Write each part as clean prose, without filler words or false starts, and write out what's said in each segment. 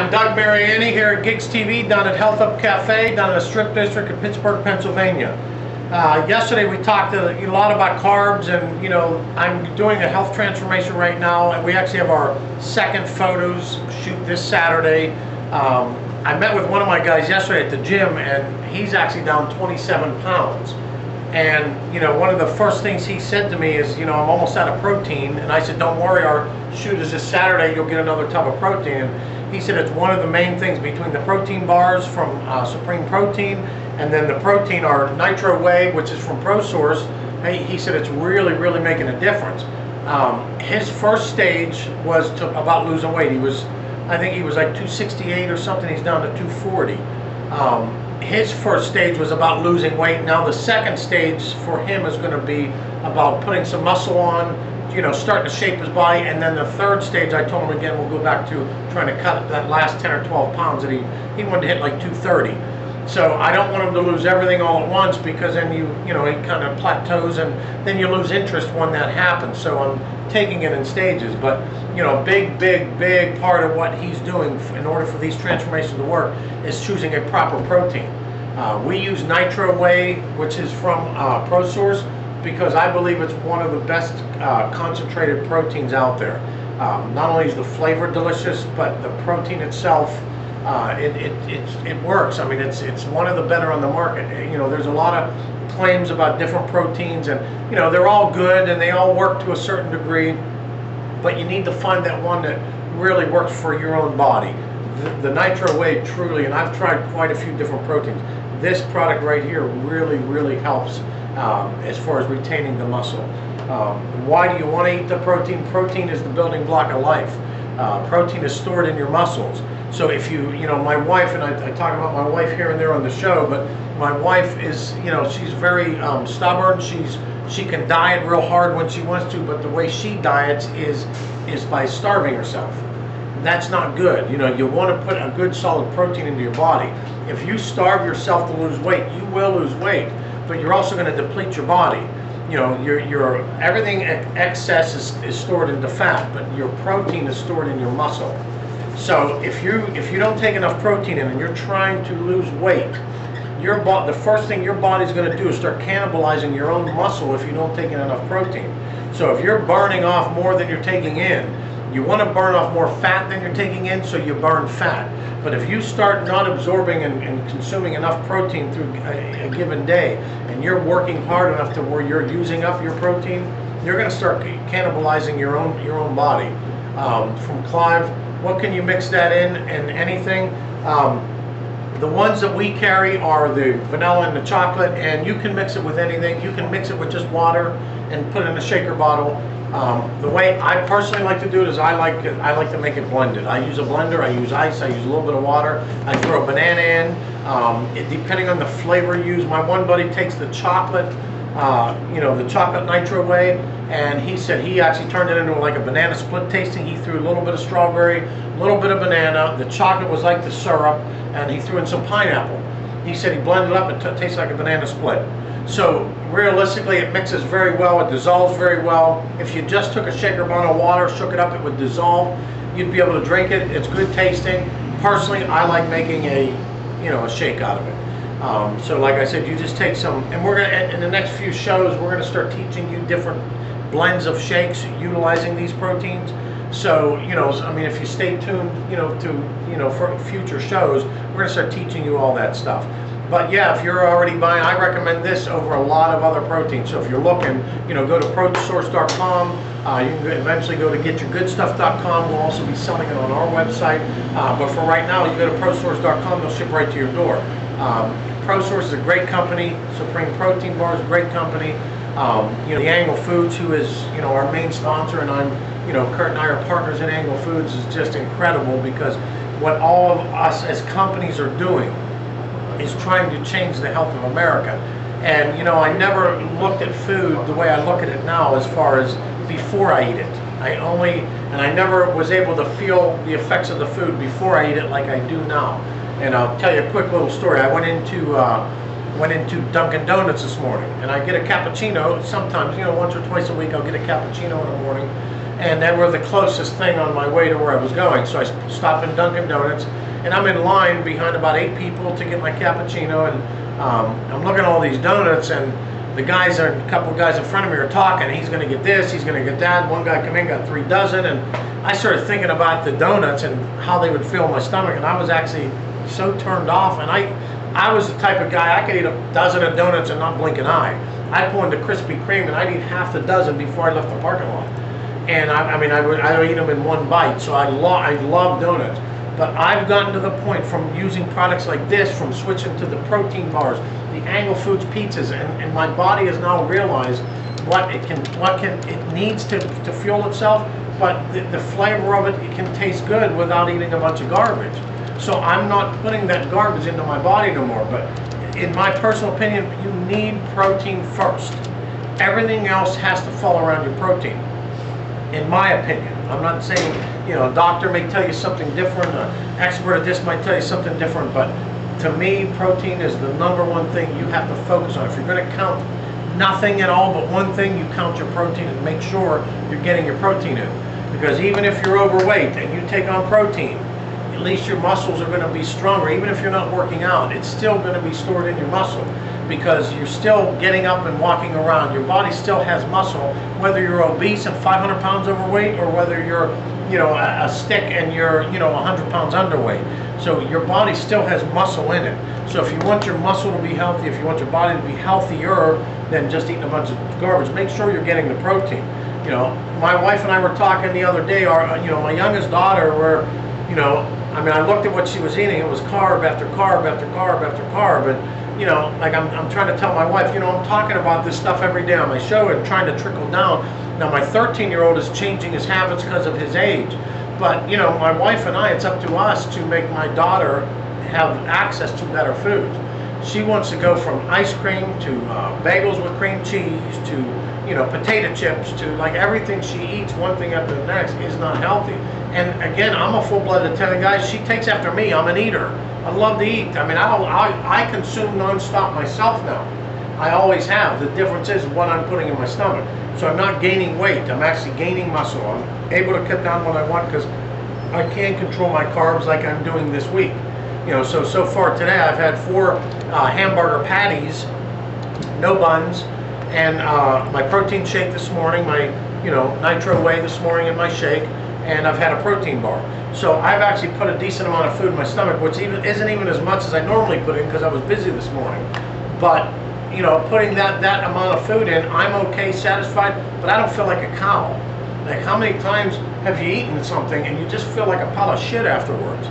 I'm Doug Mariani here at Gigs TV down at Health Feb Cafe down in the Strip District of Pittsburgh, Pennsylvania. Yesterday we talked a lot about carbs, and I'm doing a health transformation right now, and we actually have our second photos shoot this Saturday. I met with one of my guys yesterday at the gym, and he's actually down 27 pounds. And one of the first things he said to me is, I'm almost out of protein. And I said, don't worry, our shoot is this Saturday, you'll get another tub of protein. And he said it's one of the main things between the protein bars from Supreme Protein and then the protein, our Nitro Whey, which is from ProSource. He said it's really making a difference. His first stage was about losing weight. I think he was like 268 or something. He's down to 240. His first stage was about losing weight. Now the second stage for him is going to be about putting some muscle on, starting to shape his body. And then the third stage, I told him again, we'll go back to trying to cut that last 10 or 12 pounds that he wanted to hit like 230. So I don't want him to lose everything all at once, because then he kind of plateaus, and then you lose interest when that happens. So I'm taking it in stages. But big part of what he's doing in order for these transformations to work is choosing a proper protein. We use Nitro Whey, which is from ProSource, because I believe it's one of the best concentrated proteins out there. Not only is the flavor delicious, but the protein itself, it works. I mean, it's one of the better on the market. There's a lot of claims about different proteins, and they're all good and they all work to a certain degree, but you need to find that one that really works for your own body. The Nitro Whey truly, and I've tried quite a few different proteins, this product right here really helps as far as retaining the muscle. Why do you want to eat the protein? Protein is the building block of life. Protein is stored in your muscles. So if my wife, and I talk about my wife here and there on the show, but my wife is, she's very stubborn. She can diet real hard when she wants to, but the way she diets is by starving herself. That's not good. You want to put a good solid protein into your body. If you starve yourself to lose weight, you will lose weight, but you're also going to deplete your body. Your everything excess is stored into fat, but your protein is stored in your muscle. So if you don't take enough protein in and you're trying to lose weight, the first thing your body's going to do is start cannibalizing your own muscle if you don't take in enough protein. So if you're burning off more than you're taking in, you want to burn off more fat than you're taking in, so you burn fat. But if you start not absorbing and consuming enough protein through a given day, and you're working hard enough to where you're using up your protein, you're going to start cannibalizing your own body. From Clive, what can you mix that in? And anything. The ones that we carry are the vanilla and the chocolate, and you can mix it with anything. You can mix it with just water and put it in a shaker bottle. The way I personally like to do it is I like to make it blended. I use a blender, I use ice, I use a little bit of water, I throw a banana in. Depending on the flavor you use, my one buddy takes the chocolate, the chocolate Nitro Whey, and he said he actually turned it into like a banana split tasting. He threw a little bit of strawberry, a little bit of banana. The chocolate was like the syrup, and he threw in some pineapple. He said he blended it up, it tastes like a banana split. So realistically, it mixes very well, it dissolves very well. If you just took a shaker bottle of water, shook it up, it would dissolve. You'd be able to drink it. It's good tasting. Personally, I like making a shake out of it. So like I said, you just take some, and we're gonna, in the next few shows, we're gonna start teaching you different blends of shakes utilizing these proteins. So I mean, if you stay tuned, for future shows, we're gonna start teaching you all that stuff. But yeah, if you're already buying, I recommend this over a lot of other proteins. So if you're looking, go to ProSource.com. You can eventually go to GetYourGoodStuff.com. We'll also be selling it on our website. But for right now, you go to ProSource.com. They'll ship right to your door. ProSource is a great company. Supreme Protein Bar is a great company. The Angle Foods, who is our main sponsor, and I'm Kurt and I are partners in Angle Foods, is just incredible, because what all of us as companies are doing is trying to change the health of America. And I never looked at food the way I look at it now, as far as before I eat it. I never was able to feel the effects of the food before I eat it like I do now. And I'll tell you a quick little story. I went into Dunkin' Donuts this morning, and I get a cappuccino. Sometimes, once or twice a week, I'll get a cappuccino in the morning. and they were the closest thing on my way to where I was going. So I stopped in Dunkin' Donuts, and I'm in line behind about 8 people to get my cappuccino, and I'm looking at all these donuts, and the guys are, a couple of guys in front of me are talking. He's going to get this, he's going to get that. One guy come in, got 3 dozen, and I started thinking about the donuts and how they would fill my stomach, and I was actually so turned off. And I was the type of guy, I could eat a dozen of donuts and not blink an eye. I'd pull into Krispy Kreme and I'd eat half the dozen before I left the parking lot. And I would eat them in one bite. So I love donuts. But I've gotten to the point from using products like this, from switching to the protein bars, the Angle Foods pizzas, and my body has now realized what it needs to fuel itself, but the flavor of it can taste good without eating a bunch of garbage. So I'm not putting that garbage into my body no more. But in my personal opinion, you need protein first. Everything else has to fall around your protein, in my opinion. I'm not saying, a doctor may tell you something different, an expert at this might tell you something different, but to me, protein is the #1 thing you have to focus on. If you're going to count nothing at all but one thing, you count your protein and make sure you're getting your protein in. Because even if you're overweight and you take on protein, at least your muscles are going to be stronger. Even if you're not working out, it's still going to be stored in your muscle, because you're still getting up and walking around. Your body still has muscle, whether you're obese and 500 pounds overweight, or whether you're a stick and you're 100 pounds underweight. So your body still has muscle in it. So if you want your muscle to be healthy, if you want your body to be healthier than just eating a bunch of garbage, make sure you're getting the protein. My wife and I were talking the other day. My youngest daughter, I looked at what she was eating. It was carb after carb after carb after carb, and like I'm trying to tell my wife, I'm talking about this stuff every day on my show and trying to trickle down. Now my 13-year-old is changing his habits because of his age, but my wife and I, it's up to us to make my daughter have access to better foods. She wants to go from ice cream to bagels with cream cheese to potato chips to, like, everything she eats, one thing after the next, is not healthy. And again, I'm a full-blooded Italian guy. She takes after me. I'm an eater. I love to eat. I consume non-stop myself now. I always have. The difference is what I'm putting in my stomach. So I'm not gaining weight. I'm actually gaining muscle. I'm able to cut down what I want because I can control my carbs like I'm doing this week. So far today I've had 4 hamburger patties, no buns, and my protein shake this morning, my nitro whey this morning in my shake, and I've had a protein bar. So I've actually put a decent amount of food in my stomach, which isn't even as much as I normally put in because I was busy this morning. But putting that amount of food in, I'm okay, satisfied, but I don't feel like a cow. Like, how many times have you eaten something and you just feel like a pile of shit afterwards?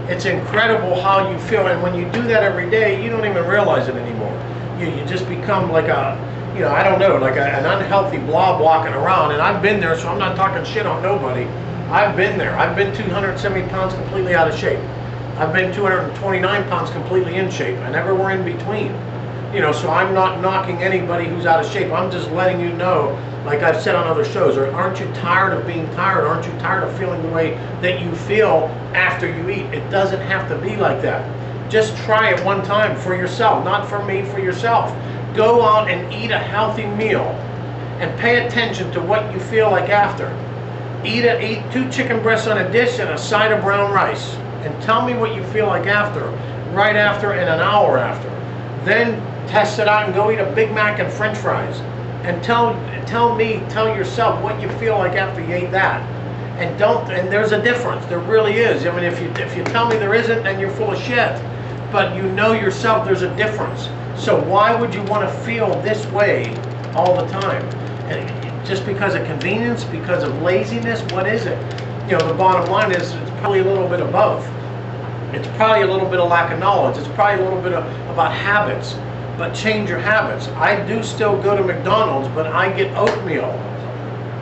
It's incredible how you feel, and when you do that every day, you don't even realize it anymore. You just become like I don't know, like an unhealthy blob walking around. And I've been there, so I'm not talking shit on nobody. I've been there. I've been 270 pounds completely out of shape. I've been 229 pounds completely in shape. I never were in between. So I'm not knocking anybody who's out of shape. I'm just letting you know, like I've said on other shows, aren't you tired of being tired? Aren't you tired of feeling the way that you feel after you eat? It doesn't have to be like that. Just try it one time for yourself, not for me, for yourself. Go out and eat a healthy meal and pay attention to what you feel like after. Eat 2 chicken breasts on a dish and a side of brown rice, and tell me what you feel like after, right after, and an hour after. Then test it out and go eat a Big Mac and French fries, and tell yourself what you feel like after you ate that. And there's a difference. There really is. I mean, if you tell me there isn't, then you're full of shit. But you know yourself there's a difference. So why would you want to feel this way all the time? Just because of convenience, because of laziness? What is it? The bottom line is it's probably a little bit of both. It's probably a little bit of lack of knowledge. It's probably a little bit about habits. But change your habits. I do still go to McDonald's, but I get oatmeal,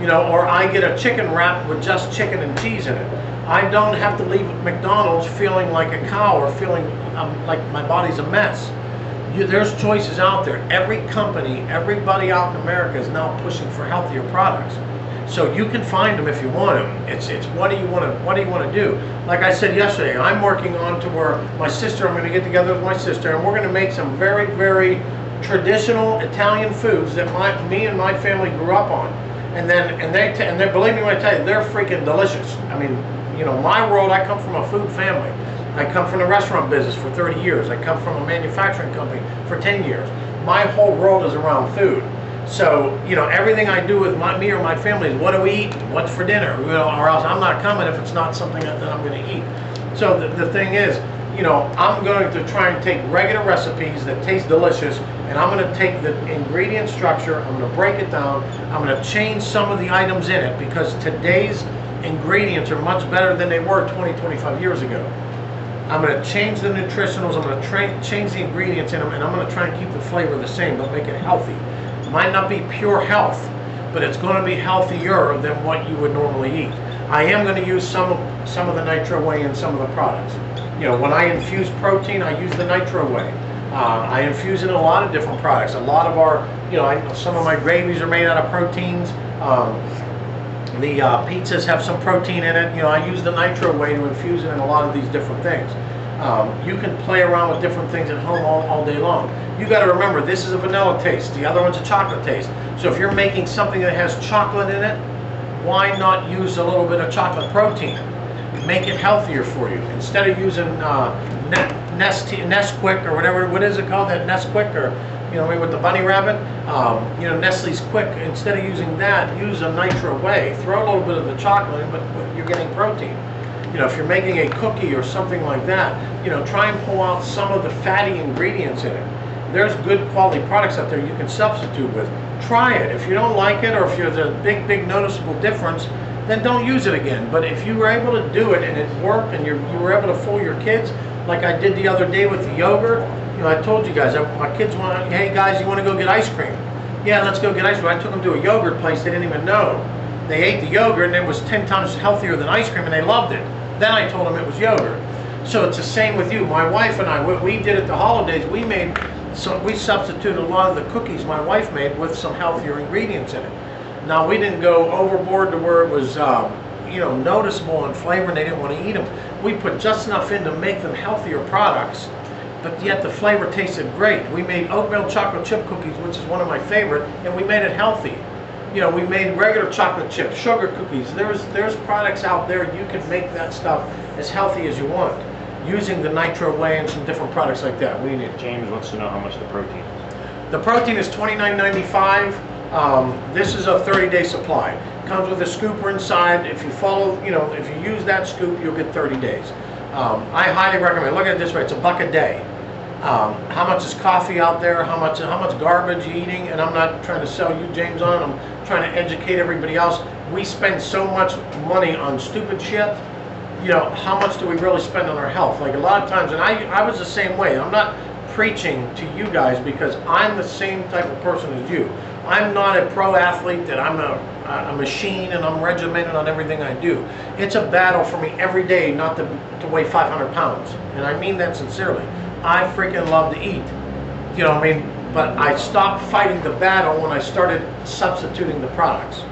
or I get a chicken wrap with just chicken and cheese in it. I don't have to leave McDonald's feeling like a cow or feeling like my body's a mess. There's choices out there. Every company, everybody out in America is now pushing for healthier products. So you can find them if you want them. It's what do you want to do? Like I said yesterday, I'm working on to where I'm going to get together with my sister, and we're going to make some very, very traditional Italian foods that me and my family grew up on. And then believe me when I tell you, they're freaking delicious. I mean, you know, my world, I come from a food family. I come from the restaurant business for 30 years. I come from a manufacturing company for 10 years. My whole world is around food. So, you know, everything I do with me or my family is what do we eat? What's for dinner? You know, or else I'm not coming if it's not something that I'm going to eat. So the thing is, you know, I'm going to try and take regular recipes that taste delicious, and I'm going to take the ingredient structure, I'm going to break it down, I'm going to change some of the items in it, because today's ingredients are much better than they were 20, 25 years ago. I'm going to change the nutritionals, I'm going to change the ingredients in them, and I'm going to try and keep the flavor the same, but make it healthy. It might not be pure health, but it's going to be healthier than what you would normally eat. I am going to use some of the nitro whey in some of the products. You know, when I infuse protein, I use the nitro whey. I infuse it in a lot of different products. A lot of our, you know, some of my gravies are made out of proteins. The pizzas have some protein in it. You know, I use the nitro whey to infuse it in a lot of these different things. You can play around with different things at home all day long. You got to remember, this is a vanilla taste. The other one's a chocolate taste. So if you're making something that has chocolate in it, why not use a little bit of chocolate protein? Make it healthier for you. Instead of using Nesquik or whatever, what is it called? That Nesquik, or you know, with the bunny rabbit, you know, Nestle's Quick. Instead of using that, use a nitro whey. Throw a little bit of the chocolate in, but you're getting protein. You know, if you're making a cookie or something like that, you know, try and pull out some of the fatty ingredients in it. There's good quality products out there you can substitute with. Try it. If you don't like it, or if there's a big noticeable difference, then don't use it again. But if you were able to do it and it worked, and you were able to fool your kids, like I did the other day with the yogurt. You know, I told you guys, my kids want, hey guys, you want to go get ice cream? Yeah, let's go get ice cream. I took them to a yogurt place they didn't even know. They ate the yogurt and it was 10 times healthier than ice cream, and they loved it. Then I told them it was yogurt. So it's the same with you. My wife and I, what we did at the holidays, we substituted a lot of the cookies my wife made with some healthier ingredients in it. Now, we didn't go overboard to where it was, you know, noticeable in flavor and they didn't want to eat them. We put just enough in to make them healthier products, but yet the flavor tasted great. We made oatmeal chocolate chip cookies, which is one of my favorite, and we made it healthy. You know, we made regular chocolate chips, sugar cookies. There's products out there, you can make that stuff as healthy as you want, using the nitro whey and some different products like that. We need. James wants to know how much the protein is. The protein is $29.95. This is a 30-day supply. Comes with a scooper inside. If you follow, you know, if you use that scoop, you'll get 30 days. I highly recommend. Look at it this way: it's $1 a day. How much is coffee out there? How much garbage you eating? And I'm not trying to sell you, James, on it. I'm trying to educate everybody else. We spend so much money on stupid shit. You know, how much do we really spend on our health? Like a lot of times, and I was the same way. I'm not preaching to you guys because I'm the same type of person as you. I'm not a pro athlete that I'm a machine and I'm regimented on everything I do. It's a battle for me every day not to weigh 500 pounds. And I mean that sincerely. I freaking love to eat. You know what I mean? But I stopped fighting the battle when I started substituting the products.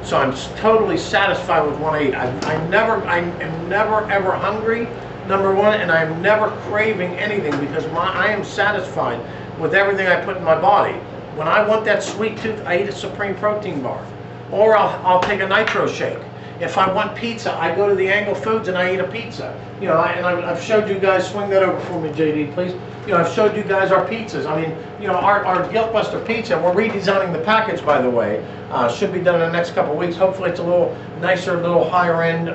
So I'm totally satisfied with what I eat. I am never ever hungry, number one, and I'm never craving anything because I am satisfied with everything I put in my body. When I want that sweet tooth, I eat a Supreme Protein bar, or I'll take a nitro shake. If I want pizza, I go to the Angle Foods and I eat a pizza. You know, and I've showed you guys, swing that over for me, JD, please. You know, I've showed you guys our pizzas. I mean, you know, our Guilt Buster pizza, we're redesigning the package, by the way. Should be done in the next couple of weeks. Hopefully it's a little nicer, a little higher end.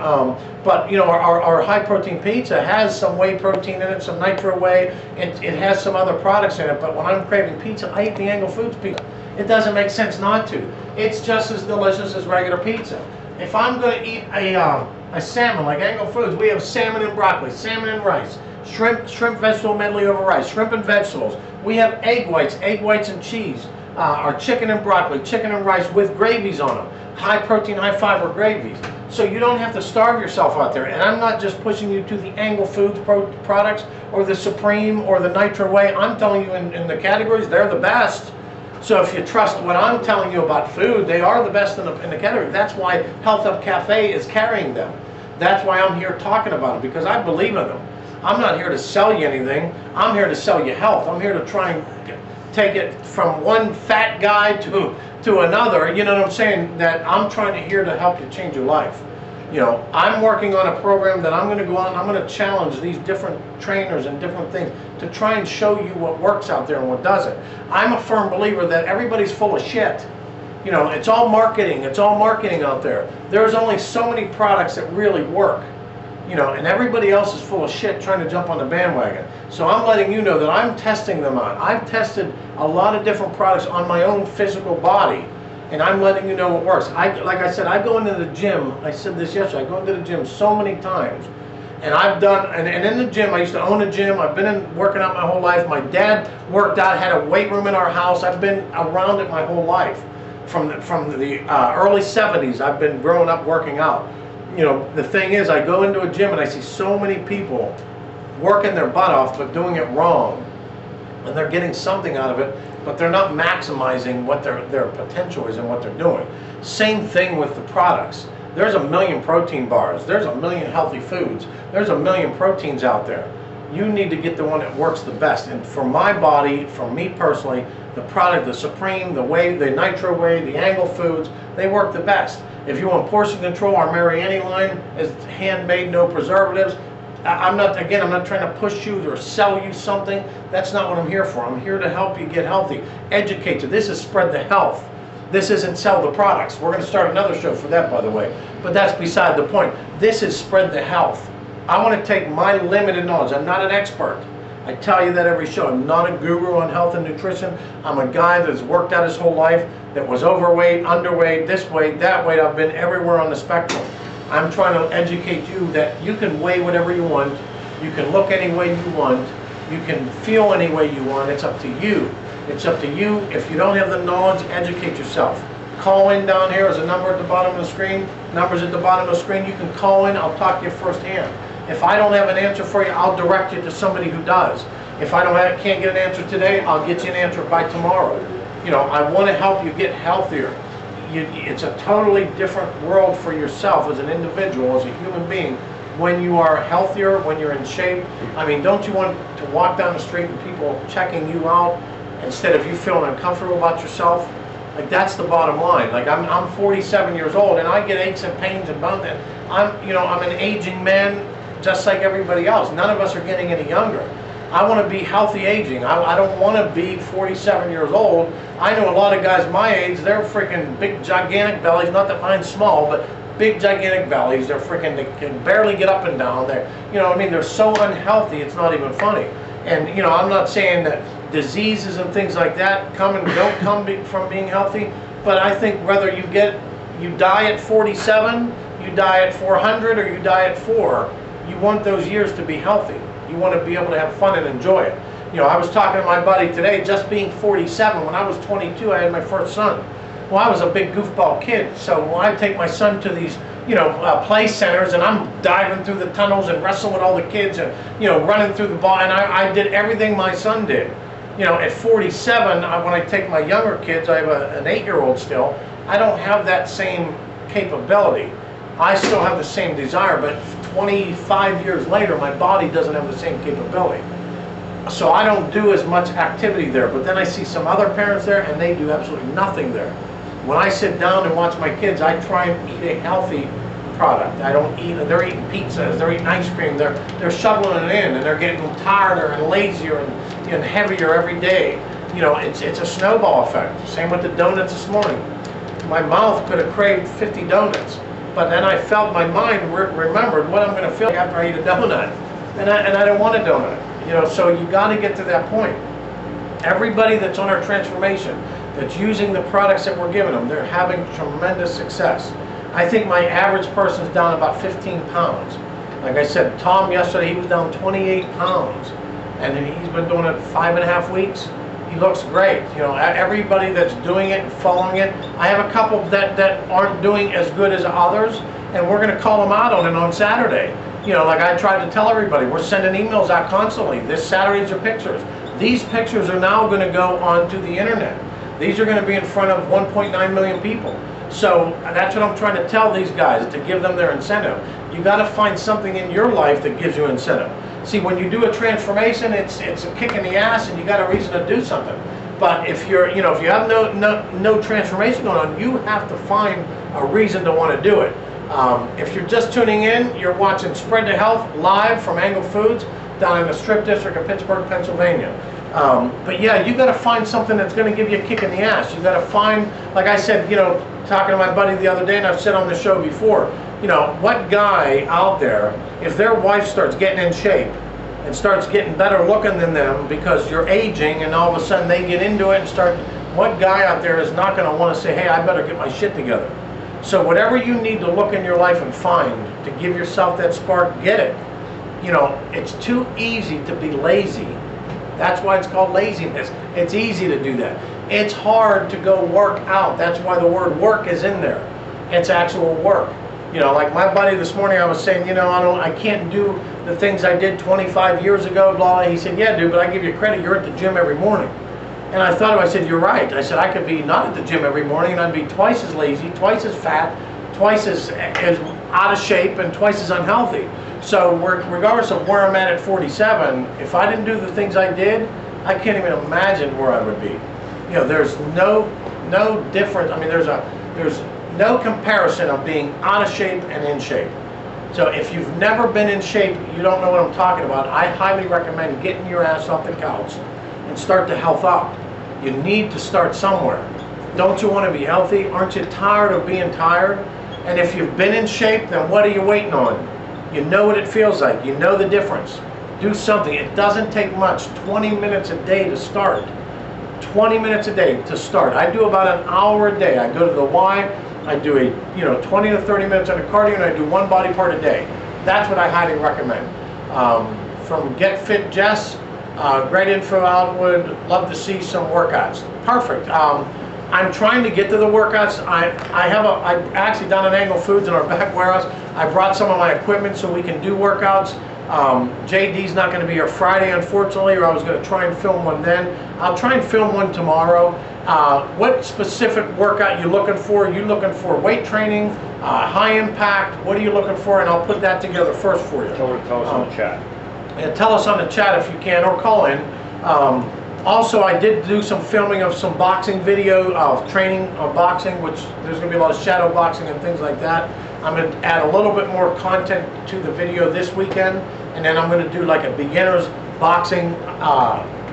But, you know, our high protein pizza has some whey protein in it, some nitro whey. It has some other products in it. But when I'm craving pizza, I eat the Angle Foods pizza. It doesn't make sense not to. It's just as delicious as regular pizza. If I'm going to eat a salmon, like Angle Foods, we have salmon and broccoli, salmon and rice, shrimp vegetable medley over rice, shrimp and vegetables. We have egg whites and cheese, our chicken and broccoli, chicken and rice with gravies on them, high protein, high fiber gravies. So you don't have to starve yourself out there. And I'm not just pushing you to the Angle Foods products or the Supreme or the Nitro Whey. I'm telling you in the categories, they're the best. So if you trust what I'm telling you about food, they are the best in the category. That's why Health Feb Cafe is carrying them. That's why I'm here talking about them, because I believe in them. I'm not here to sell you anything. I'm here to sell you health. I'm here to try and take it from one fat guy to another, you know what I'm saying, that I'm trying to here to help you change your life. You know, I'm working on a program that I'm going to go out and I'm going to challenge these different trainers and different things to try and show you what works out there and what doesn't. I'm a firm believer that everybody's full of shit. You know, it's all marketing out there. There's only so many products that really work. You know, and everybody else is full of shit trying to jump on the bandwagon. So I'm letting you know that I'm testing them out. I've tested a lot of different products on my own physical body, and I'm letting you know what works. Like I said, I go into the gym, I said this yesterday, I go into the gym so many times, and I've done, and in the gym, I used to own a gym, I've been working out my whole life. My dad worked out, had a weight room in our house. I've been around it my whole life. From the early 70s, I've been growing up working out. You know, the thing is, I go into a gym and I see so many people working their butt off but doing it wrong, and they're getting something out of it, but they're not maximizing what their potential is and what they're doing. Same thing with the products. There's a million protein bars, there's a million healthy foods, there's a million proteins out there. You need to get the one that works the best. And for my body, for me personally, the product, the Supreme, the Whey, the Nitro Whey, the Angle Foods, they work the best. If you want portion control, our Mariani line is handmade, no preservatives. I'm not trying to push you or sell you something. That's not what I'm here for. I'm here to help you get healthy, educate you. This is spread the health. This isn't sell the products. We're going to start another show for that, by the way. But that's beside the point. This is spread the health. I want to take my limited knowledge. I'm not an expert. I tell you that every show. I'm not a guru on health and nutrition. I'm a guy that's worked out his whole life, that was overweight, underweight, this weight, that weight. I've been everywhere on the spectrum. I'm trying to educate you that you can weigh whatever you want. You can look any way you want. You can feel any way you want. It's up to you. It's up to you. If you don't have the knowledge, educate yourself. Call in down here. There's a number at the bottom of the screen. Numbers at the bottom of the screen. You can call in. I'll talk to you firsthand. If I don't have an answer for you, I'll direct you to somebody who does. If I can't get an answer today, I'll get you an answer by tomorrow. You know, I want to help you get healthier. It's a totally different world for yourself as an individual, as a human being, when you are healthier, when you're in shape. I mean, don't you want to walk down the street and people checking you out instead of you feeling uncomfortable about yourself? Like, that's the bottom line. Like, I'm 47 years old and I get aches and pains and bones. I'm an aging man just like everybody else. None of us are getting any younger. I want to be healthy aging. I don't want to be 47 years old. I know a lot of guys my age, they're freaking big, gigantic bellies. Not that mine's small, but big, gigantic bellies. They're freaking, they can barely get up and down. They're, you know, I mean, they're so unhealthy, it's not even funny. And, you know, I'm not saying that diseases and things like that don't come from being healthy, but I think whether you die at 47, you die at 400, or you die at 4, you want those years to be healthy. You want to be able to have fun and enjoy it. You know, I was talking to my buddy today, just being 47, when I was 22, I had my first son. Well, I was a big goofball kid, so when I take my son to these, you know, play centers, and I'm diving through the tunnels and wrestling with all the kids and, you know, running through the ball, and I did everything my son did. You know, at 47, when I take my younger kids, I have an 8-year-old still, I don't have that same capability. I still have the same desire, but 25 years later, my body doesn't have the same capability. So I don't do as much activity there, but then I see some other parents there and they do absolutely nothing there. When I sit down and watch my kids, I try and eat a healthy product. I don't eat, they're eating pizzas, they're eating ice cream, they're shoveling it in, and they're getting tireder and lazier and heavier every day. You know, it's a snowball effect. Same with the donuts this morning. My mouth could have craved 50 donuts. But then I felt my mind remembered what I'm going to feel like after I eat a donut. And I don't want a donut. You know, so you got to get to that point. Everybody that's on our transformation, that's using the products that we're giving them, they're having tremendous success. I think my average person's down about 15 pounds. Like I said, Tom yesterday, he was down 28 pounds. And he's been doing it 5.5 weeks. He looks great. You know, everybody that's doing it and following it. I have a couple that aren't doing as good as others, and we're going to call them out on it on Saturday. You know, like I tried to tell everybody, we're sending emails out constantly. This Saturday's are pictures. These pictures are now going to go onto the internet. These are going to be in front of 1.9 million people. So that's what I'm trying to tell these guys, to give them their incentive. You got to find something in your life that gives you incentive. See, when you do a transformation, it's a kick in the ass and you got a reason to do something. But if you're, if you have no transformation going on, you have to find a reason to want to do it. If you're just tuning in, you're watching Spread to Health live from Angle Foods down in the Strip District of Pittsburgh, Pennsylvania. But yeah, you got to find something that's going to give you a kick in the ass. You got to find, like I said, talking to my buddy the other day, and I've said on the show before, what guy out there, if their wife starts getting in shape and starts getting better looking than them because you're aging, and all of a sudden they get into it and start, what guy out there is not going to want to say, hey, I better get my shit together? So whatever you need to look in your life and find to give yourself that spark, get it. It's too easy to be lazy. That's why it's called laziness. It's easy to do that. It's hard to go work out. That's why the word work is in there. It's actual work. Like my buddy this morning, I was saying, I can't do the things I did 25 years ago, blah, blah. He said, yeah, dude, but I give you credit, you're at the gym every morning. And I thought, I said, you're right. I said, I could be not at the gym every morning, and I'd be twice as lazy, twice as fat, twice as out of shape, and twice as unhealthy. So regardless of where I'm at 47, if I didn't do the things I did, I can't even imagine where I would be. There's no difference. I mean, there's no comparison of being out of shape and in shape. So if you've never been in shape, you don't know what I'm talking about. I highly recommend getting your ass off the couch and start to health up. You need to start somewhere. Don't you want to be healthy? Aren't you tired of being tired? And if you've been in shape, then what are you waiting on? You know what it feels like. You know the difference. Do something. It doesn't take much. 20 minutes a day to start. 20 minutes a day to start. I do about an hour a day. I go to the Y. I do 20 to 30 minutes on a cardio, and I do one body part a day. That's what I highly recommend. From Get Fit Jess, great info out. Would love to see some workouts. Perfect. I'm trying to get to the workouts. I've actually done an Angle Foods in our back warehouse. I brought some of my equipment so we can do workouts. JD's not going to be here Friday, unfortunately, or I was going to try and film one then. I'll try and film one tomorrow. What specific workout you looking for? Are you looking for weight training, high impact? What are you looking for? And I'll put that together first for you. Tell us on the chat. And tell us on the chat if you can, or call in. Also, I did do some filming of some boxing video of training of boxing, which there's going to be a lot of shadow boxing and things like that. I'm going to add a little bit more content to the video this weekend, and then I'm going to do like a beginner's boxing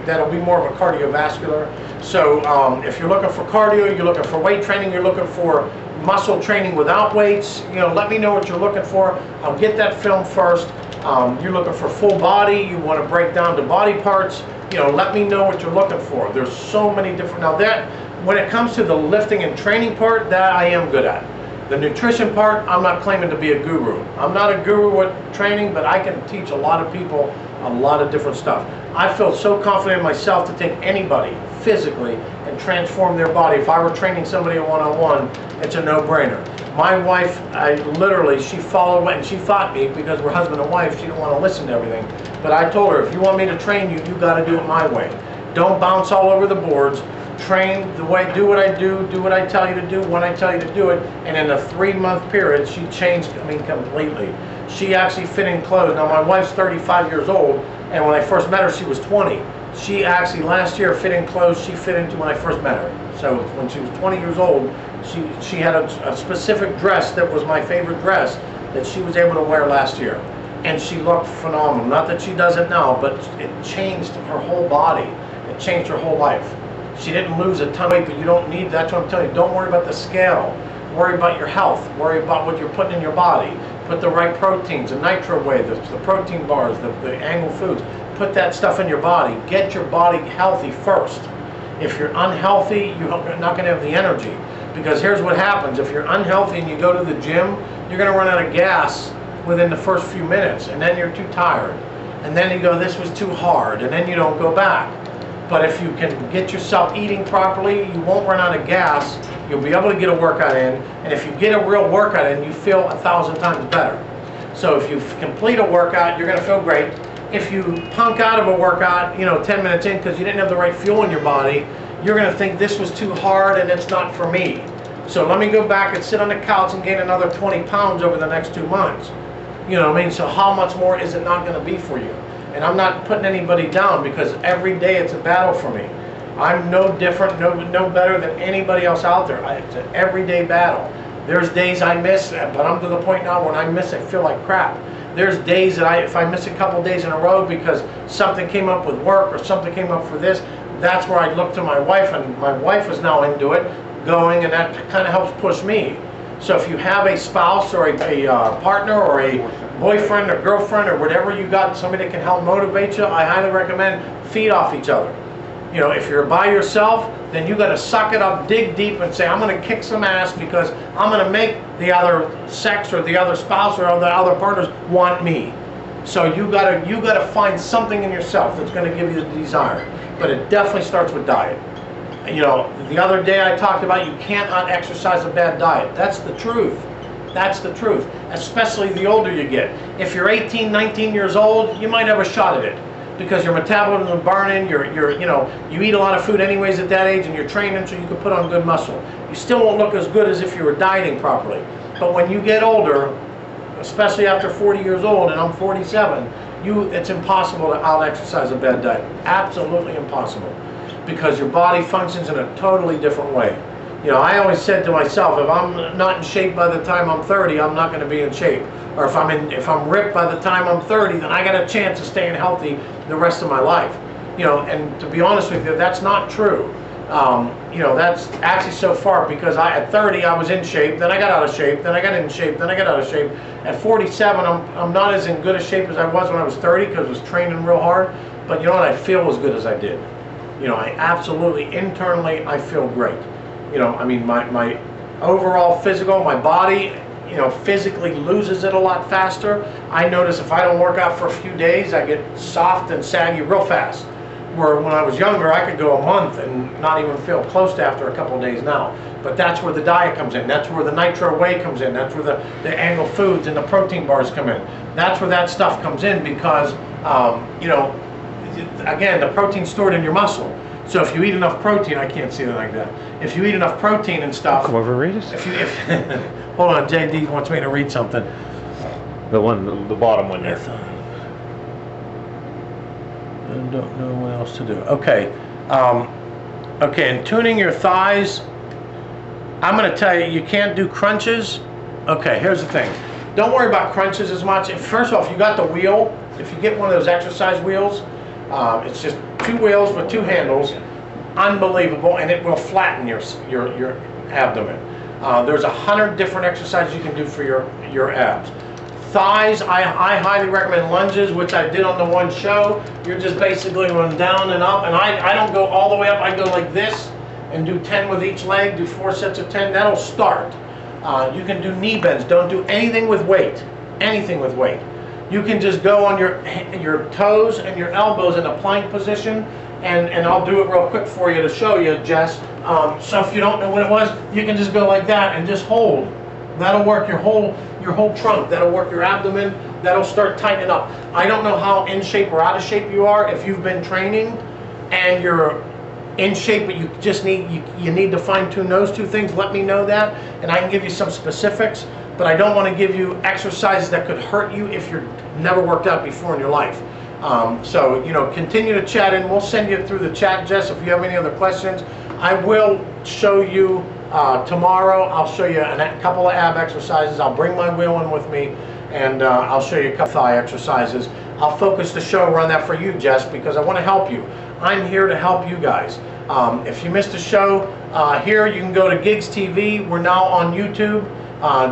that'll be more of a cardiovascular. So if you're looking for cardio, you're looking for weight training, you're looking for muscle training without weights, let me know what you're looking for. I'll get that film first. You're looking for full body, you want to break down to body parts, let me know what you're looking for. There's so many different, now that, when it comes to the lifting and training part, that I am good at. The nutrition part, I'm not claiming to be a guru. I'm not a guru with training, but I can teach a lot of people a lot of different stuff. I feel so confident in myself to take anybody physically and transform their body. If I were training somebody one-on-one, it's a no-brainer. My wife, she followed and she fought me because we're husband and wife. She didn't want to listen to everything. But I told her, if you want me to train you, you got to do it my way. Don't bounce all over the boards. Train the way, do what I do what I tell you to do, when I tell you to do it. And in a 3-month period, she changed, completely. She actually fit in clothes. Now, my wife's 35 years old, and when I first met her, she was 20. She actually, last year, fit in clothes she fit into when I first met her. So when she was 20 years old, she had a specific dress that was my favorite dress that she was able to wear last year. And she looked phenomenal. Not that she doesn't now, but it changed her whole body. It changed her whole life. She didn't lose a ton of weight, but you don't need, that's what I'm telling you. Don't worry about the scale. Worry about your health. Worry about what you're putting in your body. Put the right proteins, the nitro whey, the protein bars, the Angle Foods. Put that stuff in your body. Get your body healthy first. If you're unhealthy, you're not going to have the energy. Because here's what happens. If you're unhealthy and you go to the gym, you're going to run out of gas within the first few minutes. And then you're too tired. And then you go, this was too hard. And then you don't go back. But if you can get yourself eating properly, you won't run out of gas. You'll be able to get a workout in. And if you get a real workout in, you feel 1,000 times better. So if you complete a workout, you're going to feel great. If you punk out of a workout, 10 minutes in because you didn't have the right fuel in your body, you're going to think this was too hard and it's not for me. So let me go back and sit on the couch and gain another 20 pounds over the next 2 months. You know what I mean? So how much more is it not going to be for you? And I'm not putting anybody down because every day it's a battle for me. I'm no different, no better than anybody else out there. It's an everyday battle. There's days I miss, but I'm to the point now when I miss, I feel like crap. There's days that if I miss a couple days in a row because something came up with work or something came up for this, that's where I look to my wife, and my wife is now into it, going, and that kind of helps push me. So if you have a spouse or a partner or a boyfriend or girlfriend or whatever you got, somebody that can help motivate you, I highly recommend feed off each other. You know, if you're by yourself, then you got to suck it up, dig deep, and say, I'm going to kick some ass because I'm going to make the other sex or the other spouse or the other partners want me. So you got to find something in yourself that's going to give you the desire. But it definitely starts with diet. You know, the other day I talked about you can't exercise a bad diet. That's the truth. That's the truth. Especially the older you get. If you're 18, 19 years old, you might have a shot at it, because your metabolism is burning, you eat a lot of food anyways at that age, and you're training so you can put on good muscle. You still won't look as good as if you were dieting properly. But when you get older, especially after 40 years old, and I'm 47, it's impossible to out-exercise a bad diet. Absolutely impossible. Because your body functions in a totally different way. You know, I always said to myself, if I'm not in shape by the time I'm 30, I'm not going to be in shape. Or if I'm ripped by the time I'm 30, then I got a chance of staying healthy the rest of my life. You know, and to be honest with you, that's not true. You know, that's actually so far, because at 30 I was in shape, then I got out of shape, then I got in shape, then I got out of shape. At 47, I'm not as in good a shape as I was when I was 30, because I was training real hard. But you know what? I feel as good as I did. You know, I absolutely, internally, I feel great. You know, I mean, my overall physical, my body, you know, physically loses it a lot faster. I notice if I don't work out for a few days, I get soft and saggy real fast. Where when I was younger, I could go a month and not even feel close to after a couple of days now. But that's where the diet comes in. That's where the nitro whey comes in. That's where the annual foods and the protein bars come in. That's where that stuff comes in, because, you know, again, the protein's stored in your muscle. So if you eat enough protein, I can't see it like that. If you eat enough protein and stuff. Come over, read us. Hold on, JD wants me to read something. The bottom one there. I don't know what else to do. Okay. Okay, and tuning your thighs, I'm going to tell you, you can't do crunches. Okay, here's the thing. Don't worry about crunches as much. First off, you got the wheel. If you get one of those exercise wheels, it's just 2 wheels with 2 handles. Unbelievable, and it will flatten your abdomen. There's 100 different exercises you can do for your abs. Thighs, I highly recommend lunges, which I did on the one show. You're just basically going down and up, and I don't go all the way up. I go like this and do 10 with each leg, do 4 sets of 10. That'll start. You can do knee bends. Don't do anything with weight. Anything with weight. You can just go on your toes and your elbows in a plank position, and I'll do it real quick for you to show you, Jess. So if you don't know what it was, you can just go like that and just hold. That'll work your whole trunk. That'll work your abdomen. That'll start tightening up. I don't know how in shape or out of shape you are. If you've been training and you're in shape, but you just need to fine tune those 2 things, let me know that, and I can give you some specifics. But I don't want to give you exercises that could hurt you if you've never worked out before in your life. So, you know, continue to chat in. We'll send you through the chat, Jess, if you have any other questions. I will show you tomorrow. I'll show you a couple of ab exercises. I'll bring my wheel in with me, and I'll show you a couple thigh exercises. I'll focus the show around that for you, Jess, because I want to help you. I'm here to help you guys. If you missed a show here, you can go to Gigs TV. We're now on YouTube.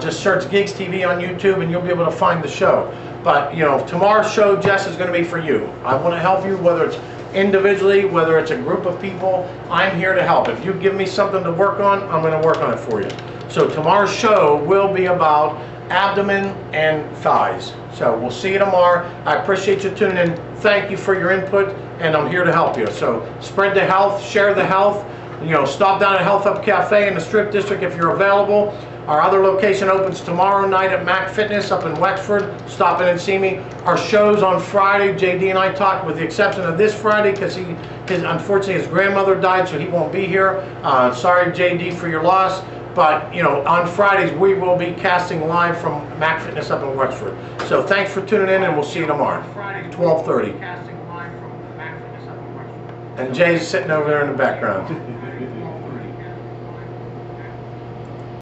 Just search Gigs TV on YouTube, and you'll be able to find the show. But, you know, tomorrow's show, Jess, is going to be for you. I want to help you, whether it's individually, whether it's a group of people. I'm here to help. If you give me something to work on, I'm going to work on it for you. So tomorrow's show will be about abdomen and thighs. So we'll see you tomorrow. I appreciate you tuning in. Thank you for your input, and I'm here to help you. So spread the health, share the health. You know, stop down at Health Feb Cafe in the Strip District if you're available. Our other location opens tomorrow night at Mac Fitness up in Wexford. Stop in and see me. Our show's on Friday. JD and I talked, with the exception of this Friday, because unfortunately his grandmother died, so he won't be here. Sorry, JD, for your loss. But, you know, on Fridays we will be casting live from Mac Fitness up in Wexford. So thanks for tuning in, and we'll see you tomorrow, 12:30. And Jay's sitting over there in the background.